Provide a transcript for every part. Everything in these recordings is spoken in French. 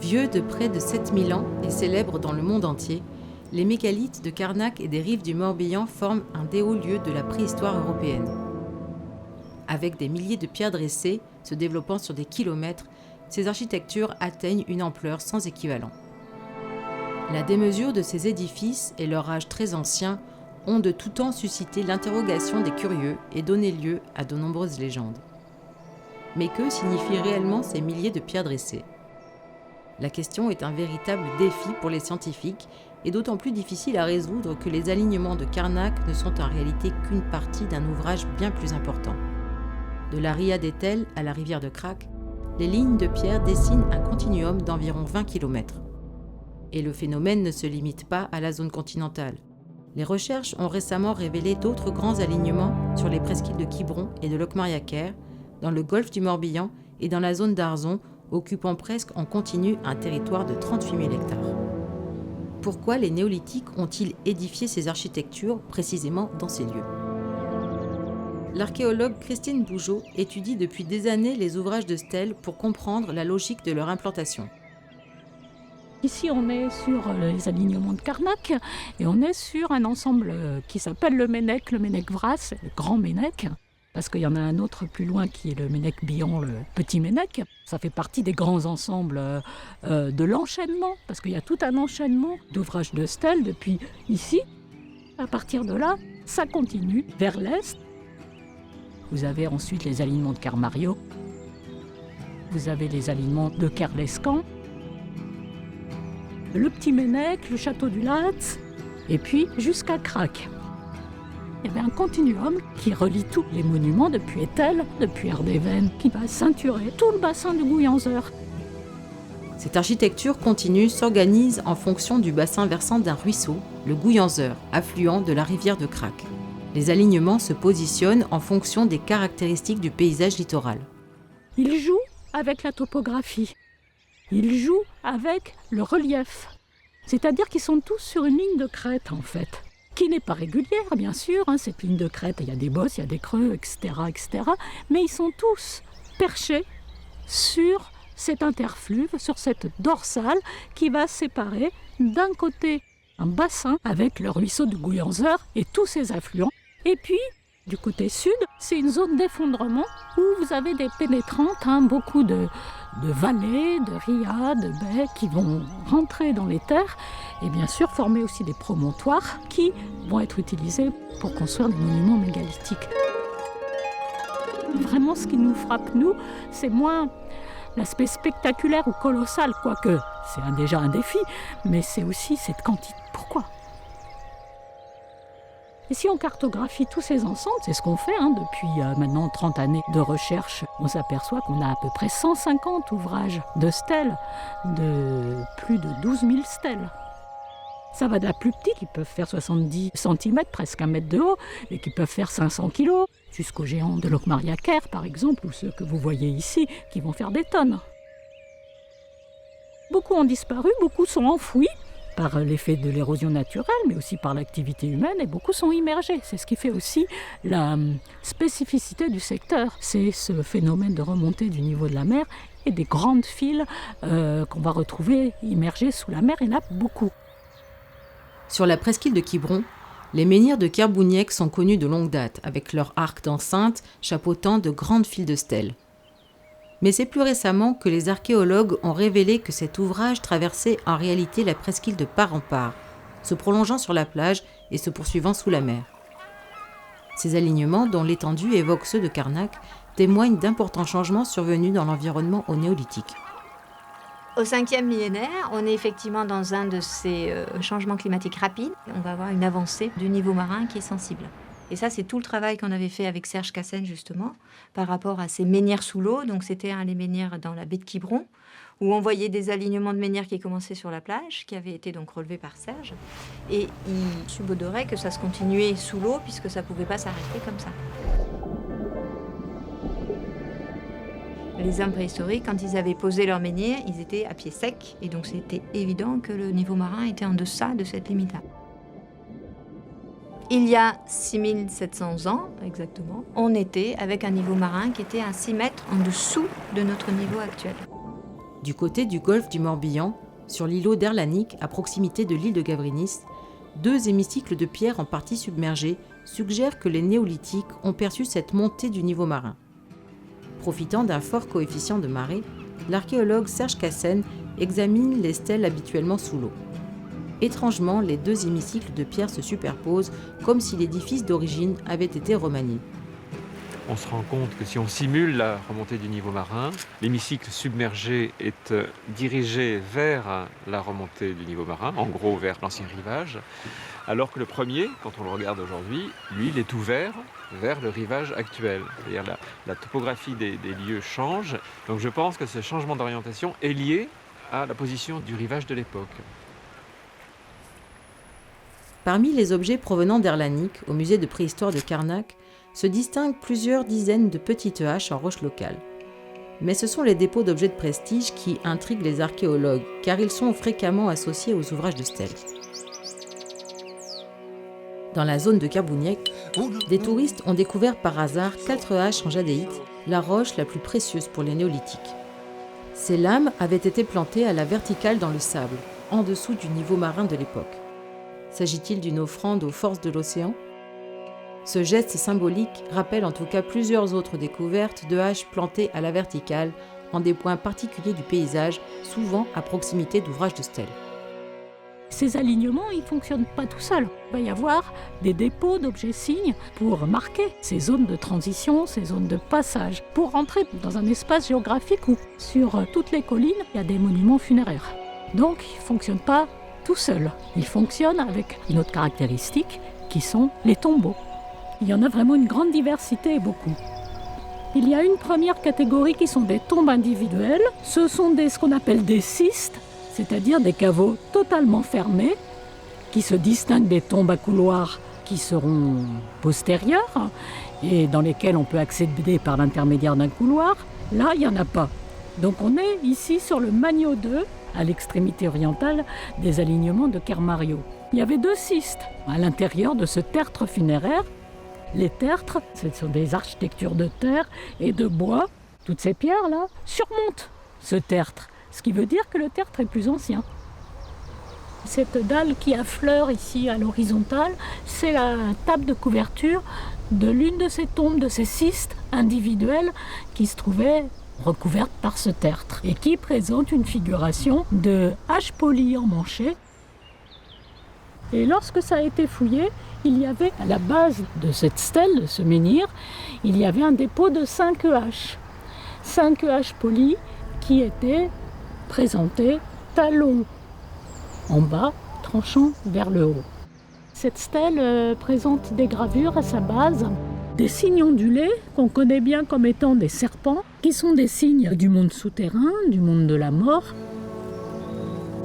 Vieux de près de 7000 ans et célèbres dans le monde entier, les mégalithes de Carnac et des rives du Morbihan forment un des hauts lieux de la préhistoire européenne. Avec des milliers de pierres dressées, se développant sur des kilomètres, ces architectures atteignent une ampleur sans équivalent. La démesure de ces édifices et leur âge très ancien ont de tout temps suscité l'interrogation des curieux et donné lieu à de nombreuses légendes. Mais que signifient réellement ces milliers de pierres dressées ? La question est un véritable défi pour les scientifiques et d'autant plus difficile à résoudre que les alignements de Carnac ne sont en réalité qu'une partie d'un ouvrage bien plus important. De la Ria d'Etel à la rivière de Crac, les lignes de pierre dessinent un continuum d'environ 20 km. Et le phénomène ne se limite pas à la zone continentale. Les recherches ont récemment révélé d'autres grands alignements sur les presqu'îles de Quiberon et de Locmaria-Ker, dans le golfe du Morbihan et dans la zone d'Arzon, occupant presque en continu un territoire de 38 000 hectares. Pourquoi les néolithiques ont-ils édifié ces architectures précisément dans ces lieux ? L'archéologue Christine Bougeot étudie depuis des années les ouvrages de stèles pour comprendre la logique de leur implantation. Ici, on est sur les alignements de Carnac et on est sur un ensemble qui s'appelle le Ménec-Vras, le Grand Ménec, parce qu'il y en a un autre plus loin qui est le Ménec-Bihan, le Petit Ménec. Ça fait partie des grands ensembles de l'enchaînement, parce qu'il y a tout un enchaînement d'ouvrages de stèles depuis ici. À partir de là, ça continue vers l'est. Vous avez ensuite les alignements de Kermario, vous avez les alignements de Kerlescan, le Petit Ménec, le Château du Latz, et puis jusqu'à Crac. Il y avait un continuum qui relie tous les monuments depuis Etel, depuis Ardéven, qui va ceinturer tout le bassin du Gouyanzeur. Cette architecture continue s'organise en fonction du bassin versant d'un ruisseau, le Gouyanzeur, affluent de la rivière de Crac. Les alignements se positionnent en fonction des caractéristiques du paysage littoral. Il joue avec la topographie. Ils jouent avec le relief. C'est-à-dire qu'ils sont tous sur une ligne de crête, en fait, qui n'est pas régulière, bien sûr. Cette ligne de crête, il y a des bosses, il y a des creux, etc., etc. Mais ils sont tous perchés sur cet interfluve, sur cette dorsale qui va séparer d'un côté un bassin avec le ruisseau du Gouyanzeur et tous ses affluents. Et puis, du côté sud, c'est une zone d'effondrement où vous avez des pénétrantes, beaucoup de vallées, de rias, de baies qui vont rentrer dans les terres et bien sûr former aussi des promontoires qui vont être utilisés pour construire des monuments mégalithiques. Vraiment, ce qui nous frappe, nous, c'est moins l'aspect spectaculaire ou colossal, quoique c'est déjà un défi, mais c'est aussi cette quantité. Pourquoi ? Et si on cartographie tous ces ensembles, c'est ce qu'on fait depuis maintenant 30 années de recherche, on s'aperçoit qu'on a à peu près 150 ouvrages de stèles, de plus de 12 000 stèles. Ça va de la plus petite, qui peuvent faire 70 cm, presque 1 mètre de haut, et qui peuvent faire 500 kg, jusqu'aux géants de Locmaria-Ker, par exemple, ou ceux que vous voyez ici, qui vont faire des tonnes. Beaucoup ont disparu, beaucoup sont enfouis, par l'effet de l'érosion naturelle, mais aussi par l'activité humaine, et beaucoup sont immergés. C'est ce qui fait aussi la spécificité du secteur. C'est ce phénomène de remontée du niveau de la mer et des grandes files qu'on va retrouver immergées sous la mer. Il y en a beaucoup. Sur la presqu'île de Quiberon, les menhirs de Kerbouniec sont connus de longue date, avec leurs arcs d'enceinte chapeautant de grandes files de stèles. Mais c'est plus récemment que les archéologues ont révélé que cet ouvrage traversait en réalité la presqu'île de part en part, se prolongeant sur la plage et se poursuivant sous la mer. Ces alignements, dont l'étendue évoque ceux de Carnac, témoignent d'importants changements survenus dans l'environnement au néolithique. Au 5e millénaire, on est effectivement dans un de ces changements climatiques rapides. On va avoir une avancée du niveau marin qui est sensible. Et ça, c'est tout le travail qu'on avait fait avec Serge Cassen, justement, par rapport à ces menhirs sous l'eau. Donc, c'était les menhirs dans la baie de Quiberon, où on voyait des alignements de menhirs qui commençaient sur la plage, qui avaient été donc relevés par Serge. Et il subodorait que ça se continuait sous l'eau, puisque ça ne pouvait pas s'arrêter comme ça. Les hommes préhistoriques, quand ils avaient posé leurs menhirs, ils étaient à pied sec. Et donc, c'était évident que le niveau marin était en deçà de cette limite-là. Il y a 6700 ans, exactement, on était avec un niveau marin qui était à 6 mètres en dessous de notre niveau actuel. Du côté du golfe du Morbihan, sur l'îlot d'Erlanik, à proximité de l'île de Gavrinis, 2 hémicycles de pierre en partie submergés suggèrent que les néolithiques ont perçu cette montée du niveau marin. Profitant d'un fort coefficient de marée, l'archéologue Serge Cassen examine les stèles habituellement sous l'eau. Étrangement, les 2 hémicycles de pierre se superposent comme si l'édifice d'origine avait été remanié. On se rend compte que si on simule la remontée du niveau marin, l'hémicycle submergé est dirigé vers la remontée du niveau marin, en gros vers l'ancien rivage, alors que le premier, quand on le regarde aujourd'hui, lui, il est ouvert vers le rivage actuel. C'est-à-dire la topographie des lieux change, donc je pense que ce changement d'orientation est lié à la position du rivage de l'époque. Parmi les objets provenant d'Erlanik, au musée de préhistoire de Karnak, se distinguent plusieurs dizaines de petites haches en roche locale. Mais ce sont les dépôts d'objets de prestige qui intriguent les archéologues, car ils sont fréquemment associés aux ouvrages de stèles. Dans la zone de Kerbouniek, des touristes ont découvert par hasard 4 haches en jadéite, la roche la plus précieuse pour les néolithiques. Ces lames avaient été plantées à la verticale dans le sable, en dessous du niveau marin de l'époque. S'agit-il d'une offrande aux forces de l'océan ? Ce geste symbolique rappelle en tout cas plusieurs autres découvertes de haches plantées à la verticale en des points particuliers du paysage, souvent à proximité d'ouvrages de stèles. Ces alignements, ils ne fonctionnent pas tout seuls. Il va y avoir des dépôts d'objets signes pour marquer ces zones de transition, ces zones de passage, pour rentrer dans un espace géographique où, sur toutes les collines, il y a des monuments funéraires. Donc, ils ne fonctionnent pas tout seuls. Ils fonctionnent avec une autre caractéristique, qui sont les tombeaux. Il y en a vraiment une grande diversité et beaucoup. Il y a une première catégorie qui sont des tombes individuelles. Ce sont ce qu'on appelle des cystes, c'est-à-dire des caveaux totalement fermés, qui se distinguent des tombes à couloirs qui seront postérieures et dans lesquelles on peut accéder par l'intermédiaire d'un couloir. Là, il n'y en a pas. Donc on est ici sur le Magno 2, à l'extrémité orientale des alignements de Kermario. Il y avait 2 cystes à l'intérieur de ce tertre funéraire. Les tertres, ce sont des architectures de terre et de bois. Toutes ces pierres-là surmontent ce tertre, ce qui veut dire que le tertre est plus ancien. Cette dalle qui affleure ici à l'horizontale, c'est la table de couverture de l'une de ces tombes, de ces cystes individuels qui se trouvaient recouvertes par ce tertre et qui présente une figuration de hache polie emmanchée. Et lorsque ça a été fouillé, il y avait à la base de cette stèle, de ce menhir, il y avait un dépôt de 5 haches. 5 haches polies qui étaient présentées talons en bas, tranchant vers le haut. Cette stèle présente des gravures à sa base, des signes ondulés qu'on connaît bien comme étant des serpents, qui sont des signes du monde souterrain, du monde de la mort.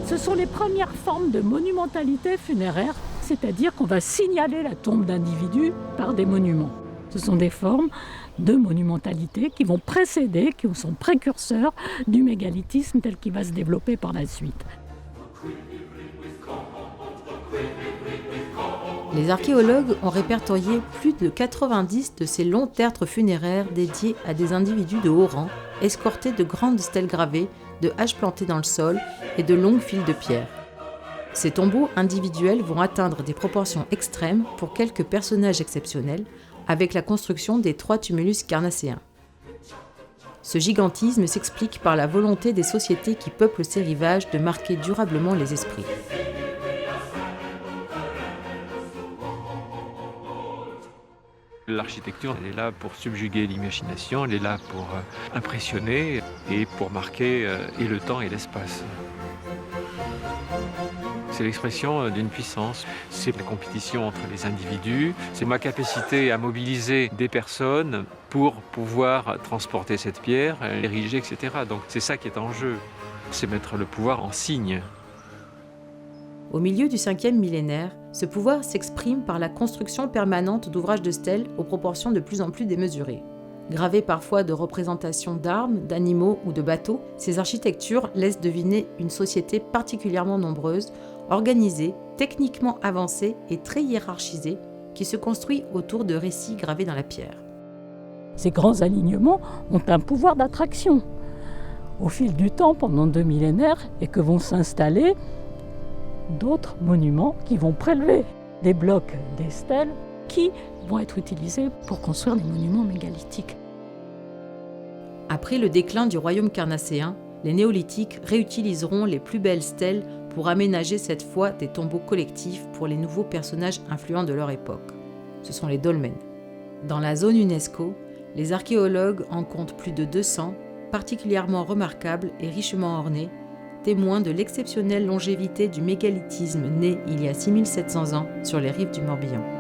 Ce sont les premières formes de monumentalité funéraire, c'est-à-dire qu'on va signaler la tombe d'individus par des monuments. Ce sont des formes de monumentalité qui vont précéder, qui sont précurseurs du mégalithisme tel qu'il va se développer par la suite. Les archéologues ont répertorié plus de 90 de ces longs tertres funéraires dédiés à des individus de haut rang, escortés de grandes stèles gravées, de haches plantées dans le sol et de longues files de pierre. Ces tombeaux individuels vont atteindre des proportions extrêmes pour quelques personnages exceptionnels, avec la construction des 3 tumulus carnacéens. Ce gigantisme s'explique par la volonté des sociétés qui peuplent ces rivages de marquer durablement les esprits. L'architecture, elle est là pour subjuguer l'imagination, elle est là pour impressionner et pour marquer et le temps et l'espace. C'est l'expression d'une puissance, c'est la compétition entre les individus, c'est ma capacité à mobiliser des personnes pour pouvoir transporter cette pierre, l'ériger, etc. Donc c'est ça qui est en jeu, c'est mettre le pouvoir en signe. Au milieu du 5e millénaire, ce pouvoir s'exprime par la construction permanente d'ouvrages de stèles aux proportions de plus en plus démesurées. Gravées parfois de représentations d'armes, d'animaux ou de bateaux, ces architectures laissent deviner une société particulièrement nombreuse, organisée, techniquement avancée et très hiérarchisée, qui se construit autour de récits gravés dans la pierre. Ces grands alignements ont un pouvoir d'attraction. au fil du temps, pendant 2 millénaires, et que vont s'installer d'autres monuments qui vont prélever des blocs, des stèles, qui vont être utilisés pour construire des monuments mégalithiques. Après le déclin du royaume carnacéen, les néolithiques réutiliseront les plus belles stèles pour aménager cette fois des tombeaux collectifs pour les nouveaux personnages influents de leur époque. Ce sont les dolmens. Dans la zone UNESCO, les archéologues en comptent plus de 200, particulièrement remarquables et richement ornés, témoins de l'exceptionnelle longévité du mégalithisme né il y a 6700 ans sur les rives du Morbihan.